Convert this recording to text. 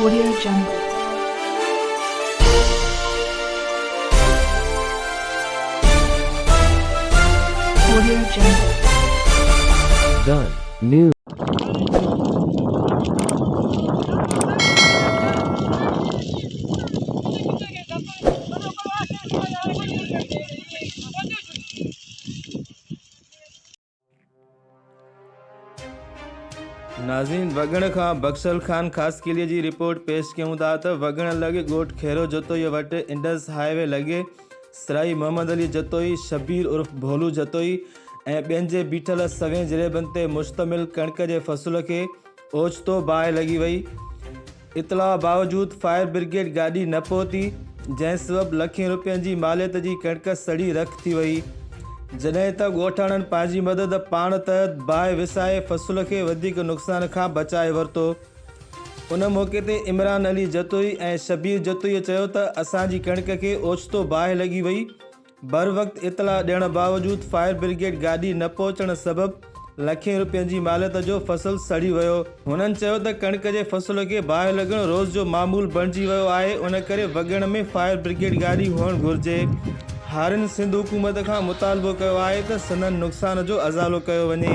Audio Jungle. Audio Jungle. Done. New. नाज़रीन, वगण खां बख्शल खान ख़ास के लिए जी रिपोर्ट पेश कयूं था त वगण लॻे ॻोठ खेरो जतोई वटि इंडस हाईवे लॻे सराई मोहम्मद अली जतोई, शबीर उर्फ भोलू जतोई ऐं ॿियनि जे बीठल सवें जरेबनि ते मुश्तमिल कणिक जे फ़सुल खे ओचितो बाहि लॻी वई। इतला बावजूदि फायर ब्रिगेड गाॾी न पहुती, जंहिं सबबु लखें रुपयनि जी मालियत जी कणिक सड़ी रख थी वई। जॾहिं त ॻोठाणनि पंहिंजी मदद पाण तहत बाहि विसाए फ़सुल खे वधीक नुक़सान खां बचाए वरितो। उन मौक़े ते इमरान अली जतोई ऐं शबीर जतोईअ चयो त असांजी कणिक खे ओचितो बाहि लॻी वई। बर वक़्तु इतला ॾियण बावजूदि फायर ब्रिगेड गाॾी न पहुचण सबबु लखें रुपयनि जी मालियत जो फ़सुलु सड़ी वियो। हुननि चयो त कणिक जे फ़सुल खे बाहि लॻणु रोज़ जो मामूल बणिजी वियो आहे, उन करे वगण में फायर ब्रिगेड गाॾी हुअणु घुरिजे। हारिन सिंध हुकूमत खां मुतालबो कयो आहे त संदनि नुक़सान जो अज़ालो कयो वञे।